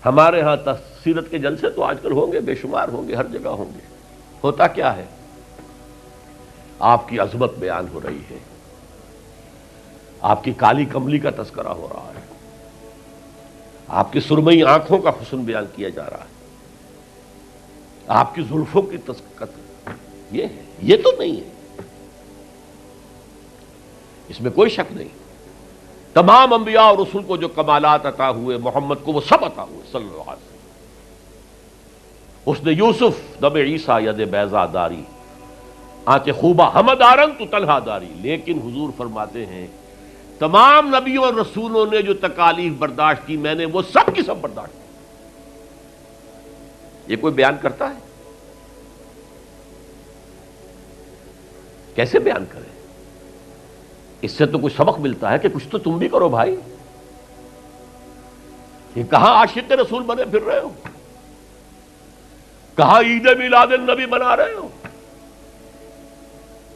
ہمارے ہاں سیرت کے جلسے تو آج کل ہوں گے، بے شمار ہوں گے، ہر جگہ ہوں گے. ہوتا کیا ہے؟ آپ کی عظمت بیان ہو رہی ہے، آپ کی کالی کملی کا تذکرہ ہو رہا ہے، آپ کی سرمئی آنکھوں کا حسن بیان کیا جا رہا ہے، آپ کی زلفوں کی یہ ہے، یہ تو نہیں ہے، اس میں کوئی شک نہیں. تمام انبیاء اور رسول کو جو کمالات عطا ہوئے، محمد کو وہ سب عطا ہوئے صلی اللہ علیہ وسلم. اس نے یوسف دم عیسیٰ ید بیضا داری آنچ خوبہ ہمدارن تو تنہا داری. لیکن حضور فرماتے ہیں تمام نبیوں اور رسولوں نے جو تکالیف برداشت کی، میں نے وہ سب کی سب برداشت کی. یہ کوئی بیان کرتا ہے؟ کیسے بیان کرے؟ اس سے تو کچھ سبق ملتا ہے کہ کچھ تو تم بھی کرو بھائی. یہ کہاں عاشق رسول بنے پھر رہے ہو؟ کہاں عید میلاد النبی بنا رہے ہو؟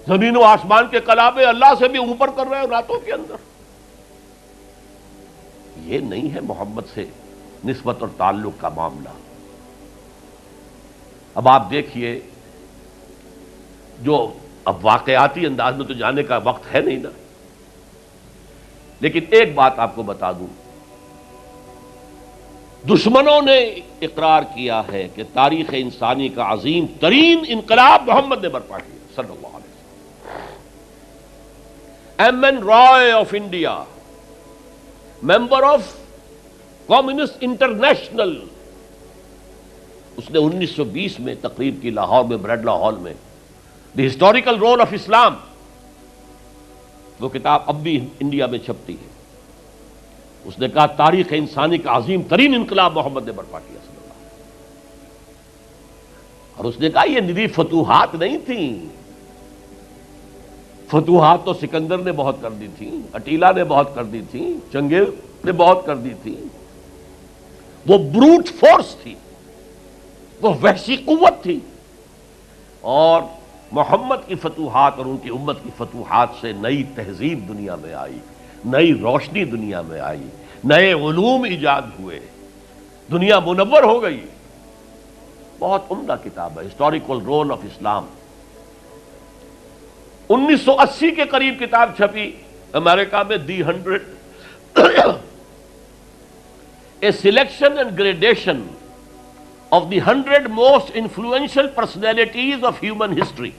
زمین و آسمان کے کلابے اللہ سے بھی اوپر کر رہے ہو راتوں کے اندر. یہ نہیں ہے محمد سے نسبت اور تعلق کا معاملہ. اب آپ دیکھیے، جو اب واقعاتی انداز میں تو جانے کا وقت ہے نہیں نا، لیکن ایک بات آپ کو بتا دوں، دشمنوں نے اقرار کیا ہے کہ تاریخ انسانی کا عظیم ترین انقلاب محمد نے برپا کیا صلی اللہ علیہ وسلم. M N Roy of India, member of communist international, اس نے 1920 میں تقریر کی لاہور میں بریڈلا ہال میں، دی ہسٹوریکل رول آف اسلام. وہ کتاب اب بھی انڈیا میں چھپتی ہے. اس نے کہا تاریخ انسانی کا عظیم ترین انقلاب محمد نے برپا کیا صلی اللہ علیہ وسلم. اور اس نے کہا یہ ندی فتوحات نہیں تھیں، فتوحات تو سکندر نے بہت کر دی تھی، اٹیلا نے بہت کر دی تھی، چنگیز نے بہت کر دی تھی. وہ بروٹ فورس تھی، وہ وحشی قوت تھی. اور محمد کی فتوحات اور ان کی امت کی فتوحات سے نئی تہذیب دنیا میں آئی، نئی روشنی دنیا میں آئی، نئے علوم ایجاد ہوئے، دنیا منور ہو گئی. بہت عمدہ کتاب ہے ہسٹوریکل رول آف اسلام. 1980 کے قریب کتاب چھپی امریکہ میں، دی 100 a selection and gradation of the 100 most influential personalities of human history.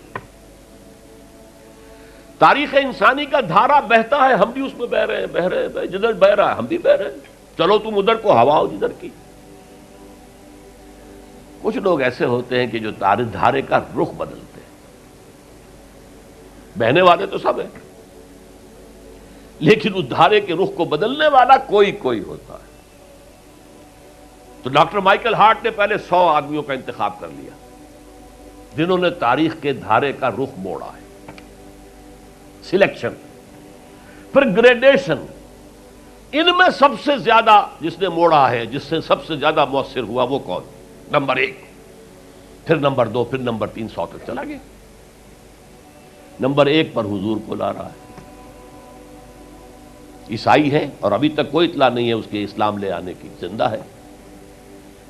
تاریخ انسانی کا دھارا بہتا ہے، ہم بھی اس میں بہ رہے ہیں، جدھر بہ رہا ہے ہم بھی بہ رہے ہیں. چلو تم ادھر کو ہوا ہو جدھر کی. کچھ لوگ ایسے ہوتے ہیں کہ جو دھارے کا رخ بدلتے ہیں. بہنے والے تو سب ہیں، لیکن اس دھارے کے رخ کو بدلنے والا کوئی ہوتا ہے. تو ڈاکٹر مائیکل ہارٹ نے پہلے 100 آدمیوں کا انتخاب کر لیا جنہوں نے تاریخ کے دھارے کا رخ موڑا ہے. سلیکشن، پھر گریڈیشن. ان میں سب سے زیادہ جس نے موڑا ہے، جس سے سب سے زیادہ مؤثر ہوا، وہ کون؟ نمبر 1، پھر نمبر 2، پھر نمبر 3، 100 تک چلا گیا. نمبر 1 پر حضور کو لا رہا ہے. عیسائی ہے اور ابھی تک کوئی اطلاع نہیں ہے اس کے اسلام لے آنے کی. زندہ ہے،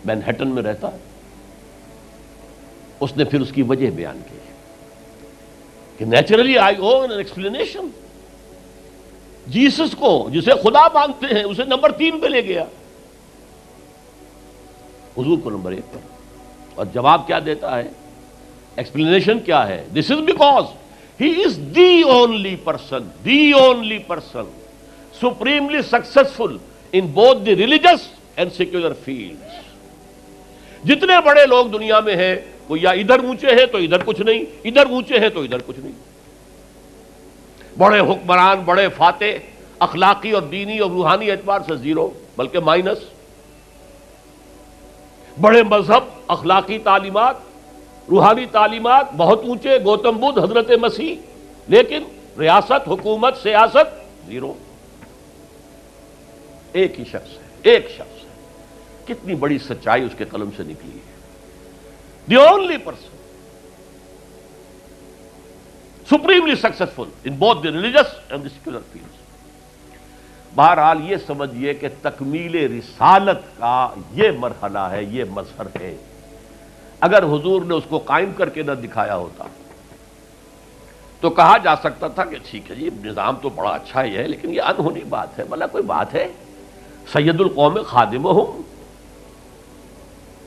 مینہٹن میں رہتا ہے. اس نے پھر اس کی وجہ بیان کی کہ naturally I own an explanation. Jesus کو جسے خدا مانتے ہیں اسے نمبر 3 پہ لے گیا، حضور کو نمبر 1 پر. اور جواب کیا دیتا ہے؟ ایکسپلینیشن کیا ہے؟ This is because he is the only person supremely successful in both the religious and secular fields. جتنے بڑے لوگ دنیا میں ہیں وہ یا ادھر اونچے ہیں تو ادھر کچھ نہیں، ادھر اونچے ہیں تو ادھر کچھ نہیں. بڑے حکمران، بڑے فاتح، اخلاقی اور دینی اور روحانی اعتبار سے 0 بلکہ مائنس. بڑے مذہب، اخلاقی تعلیمات، روحانی تعلیمات بہت اونچے، گوتم بدھ، حضرت مسیح، لیکن ریاست، حکومت، سیاست 0. ایک ہی شخص ہے، ایک شخص ہے. کتنی بڑی سچائی اس کے قلم سے نکلی ہے. دی only person supremely successful in both the religious and the secular fields. بہرحال یہ سمجھیے کہ تکمیل رسالت کا یہ مرحلہ ہے، یہ مظہر ہے۔ اگر حضور نے اس کو قائم کر کے نہ دکھایا ہوتا تو کہا جا سکتا تھا کہ ٹھیک ہے جی نظام تو بڑا اچھا ہی ہے، لیکن یہ انہونی بات ہے، بھلا کوئی بات ہے؟ سید القوم خادمہم،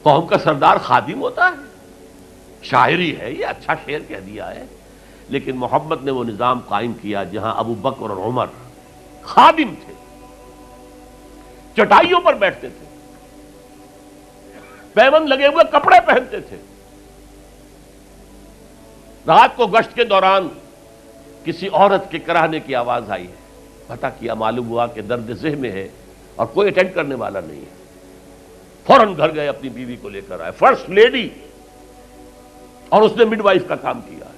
قوم کا سردار خادم ہوتا ہے، شاعری ہے یہ، اچھا شعر کہہ دیا ہے۔ لیکن محمد نے وہ نظام قائم کیا جہاں ابو بکر اور عمر خادم تھے، چٹائیوں پر بیٹھتے تھے، پیوند لگے ہوئے کپڑے پہنتے تھے، رات کو گشت کے دوران کسی عورت کے کراہنے کی آواز آئی ہے، پتہ کیا، معلوم ہوا کہ درد ذہن میں ہے اور کوئی اٹینڈ کرنے والا نہیں ہے، فوراً گھر گئے، اپنی بیوی کو لے کر آئے، فرسٹ لیڈی، اور اس نے مڈ وائف کا کام کیا ہے۔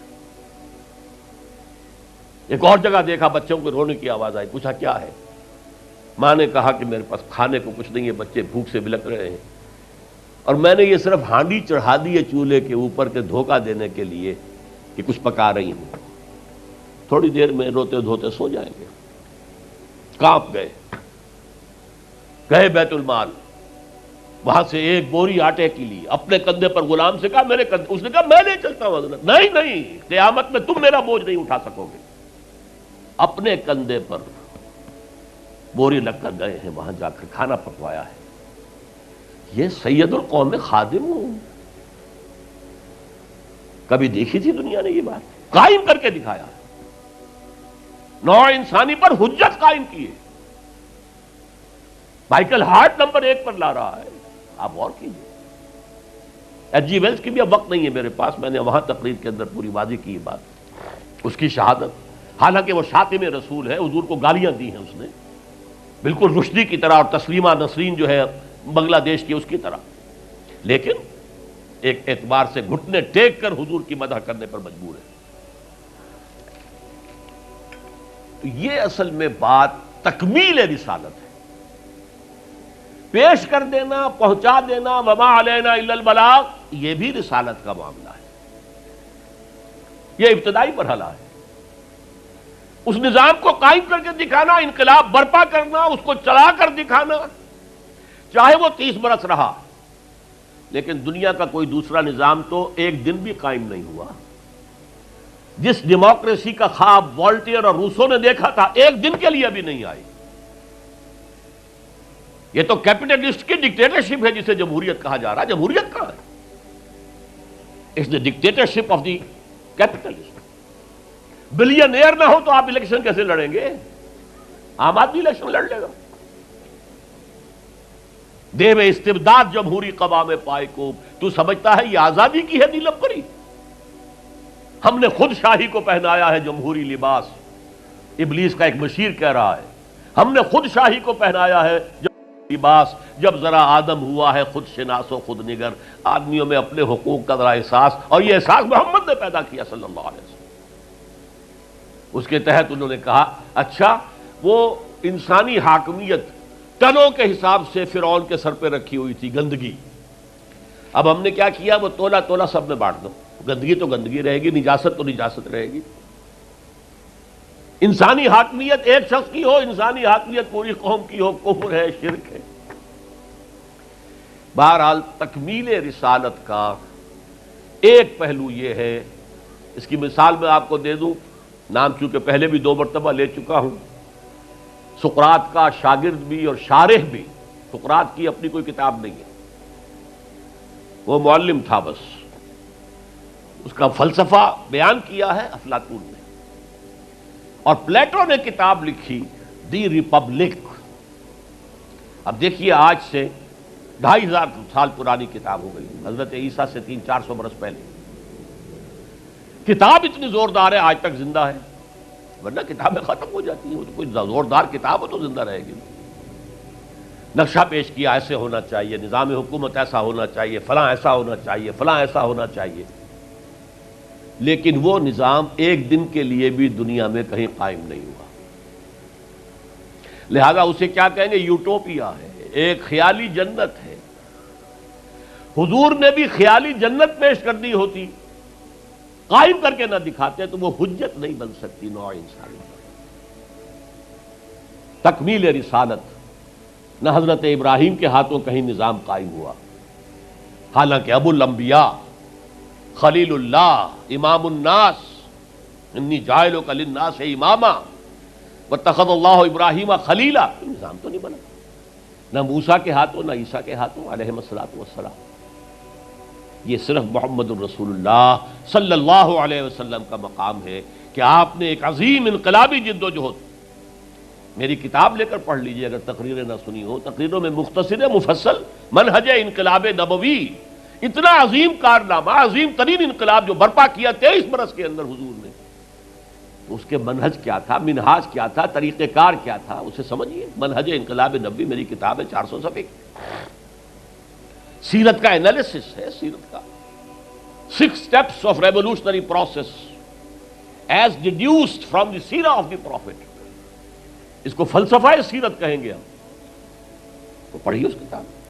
ایک اور جگہ دیکھا، بچوں کو رونے کی آواز آئی، پوچھا کیا ہے؟ ماں نے کہا کہ میرے پاس کھانے کو کچھ نہیں ہے، بچے بھوک سے بلک رہے ہیں، اور میں نے یہ صرف ہانڈی چڑھا دی ہے چولہے کے اوپر کے دھوکہ دینے کے لیے کہ کچھ پکا رہی ہوں، تھوڑی دیر میں روتے دھوتے سو جائیں گے۔ کانپ گئے، گئے بیت المال، وہاں سے ایک بوری آٹے کی لی، اپنے کندھے پر، غلام سے کہا میرے کندھے، اس نے کہا میں نہیں چلتا ہوں حضرت۔ نہیں، قیامت میں تم میرا بوجھ نہیں اٹھا سکو گے۔ اپنے کندھے پر بوری لگ کر گئے ہیں، وہاں جا کر کھانا پکوایا ہے۔ یہ سید القوم خادم ہوں، کبھی دیکھی تھی دنیا نے یہ بات؟ قائم کر کے دکھایا، نوع انسانی پر حجت قائم کی ہے۔ مائیکل ہارٹ نمبر 1 پر لا رہا ہے، آپ غور کیجیے۔ ایچ جی ویلز کی بھی اب وقت نہیں ہے میرے پاس، میں نے وہاں تقریر کے اندر پوری واضح کی بات، اس کی شہادت، حالانکہ وہ شاتم رسول ہے، حضور کو گالیاں دی ہیں اس نے، بالکل رشدی کی طرح، اور تسلیمہ نسرین جو ہے بنگلہ دیش کی اس کی طرح، لیکن ایک اعتبار سے گھٹنے ٹیک کر حضور کی مدح کرنے پر مجبور ہے۔ تو یہ اصل میں بات تکمیل رسالت ہے، پیش کر دینا، پہنچا دینا، وما علینا الا البلاغ، یہ بھی رسالت کا معاملہ ہے، یہ ابتدائی مرحلہ ہے۔ اس نظام کو قائم کر کے دکھانا، انقلاب برپا کرنا، اس کو چلا کر دکھانا، چاہے وہ 30 برس رہا، لیکن دنیا کا کوئی دوسرا نظام تو ایک دن بھی قائم نہیں ہوا۔ جس ڈیموکریسی کا خواب والٹیئر اور روسو نے دیکھا تھا، ایک دن کے لیے بھی نہیں آئی۔ یہ تو کیپٹلسٹ کی ڈکٹیٹرشپ ہے جسے جمہوریت کہا جا رہا ہے۔ جمہوریت کہاں ہے؟ It's the dictatorship of the capitalist. Billionaire نہ ہو تو آپ الیکشن کیسے لڑیں گے؟ عام آدمی الیکشن لڑ لے گا۔ دے میں استبداد جمہوری قوام پائے کو، تو سمجھتا ہے یہ آزادی کی ہے نیلم پری؟ ہم نے خود شاہی کو پہنایا ہے جمہوری لباس، ابلیس کا ایک مشیر کہہ رہا ہے، ہم نے خود شاہی کو پہنایا ہے جمہوری لباس، جب ذرا آدم ہوا ہے خود شناس و خود نگر۔ آدمیوں میں اپنے حقوق کا ذرا احساس، اور یہ احساس محمد نے پیدا کیا صلی اللہ علیہ وسلم۔ اس کے تحت انہوں نے کہا اچھا وہ انسانی حاکمیت ٹنوں کے حساب سے فرعون کے سر پہ رکھی ہوئی تھی، گندگی، اب ہم نے کیا کیا، وہ تولا تولا سب میں بانٹ دو، گندگی تو گندگی رہے گی، نجاست تو نجاست رہے گی۔ انسانی حاکمیت ایک شخص کی ہو، انسانی حاکمیت پوری قوم کی ہو، کفر ہے، شرک ہے۔ بہرحال تکمیل رسالت کا ایک پہلو یہ ہے، اس کی مثال میں آپ کو دے دوں، نام چونکہ پہلے بھی 2 مرتبہ لے چکا ہوں، سقراط کا شاگرد بھی اور شارح بھی، سقراط کی اپنی کوئی کتاب نہیں ہے، وہ معلم تھا بس، اس کا فلسفہ بیان کیا ہے افلاطون نے، اور پلیٹو نے کتاب لکھی دی ریپبلک۔ اب دیکھیے آج سے 2500 سال پرانی کتاب ہو گئی، حضرت عیسیٰ سے 300-400 برس پہلے، کتاب اتنی زوردار ہے آج تک زندہ ہے، ورنہ کتابیں ختم ہو جاتی ہیں، وہ تو کوئی زوردار کتاب ہو تو زندہ رہے گی۔ نقشہ پیش کیا ایسے ہونا چاہیے، نظام حکومت ایسا ہونا چاہیے، فلاں ایسا ہونا چاہیے، فلاں ایسا ہونا چاہیے، لیکن وہ نظام ایک دن کے لیے بھی دنیا میں کہیں قائم نہیں ہوا، لہذا اسے کیا کہیں گے؟ یوٹوپیا ہے، ایک خیالی جنت ہے۔ حضور نے بھی خیالی جنت پیش کر دی ہوتی، قائم کر کے نہ دکھاتے تو وہ حجت نہیں بن سکتی نوع انسانی۔ تکمیل رسالت، نہ حضرت ابراہیم کے ہاتھوں کہیں نظام قائم ہوا، حالانکہ ابو الانبیاء، خلیل اللہ، امام الناس، انی جاعلک للناس اماما واتخذ اللہ ابراہیم خلیلا، نظام تو نہیں بنا، نہ موسیٰ کے ہاتھوں نہ عیسیٰ کے ہاتھوں علیہ الصلوۃ والسلام۔ یہ صرف محمد الرسول اللہ صلی اللہ علیہ وسلم کا مقام ہے کہ آپ نے ایک عظیم انقلابی جد و جہد، میری کتاب لے کر پڑھ لیجئے اگر تقریریں نہ سنی ہو، تقریروں میں مختصر مفصل منہج انقلاب نبوی، اتنا عظیم کارنامہ، عظیم ترین انقلاب جو برپا کیا 23 برس کے اندر حضور نے، تو اس کے منہج کیا تھا، منہاج کیا تھا، طریقہ کار کیا تھا، اسے سمجھیے۔ منہج انقلاب نبوی میری کتاب ہے، 400 صفحے کی، سیرت کا انالیسس ہے، سیرت کا 6 steps of revolutionary process as deduced from the سیرہ of the prophet، اس کو فلسفہ سیرت کہیں گے ہم، تو پڑھیے اس کتاب۔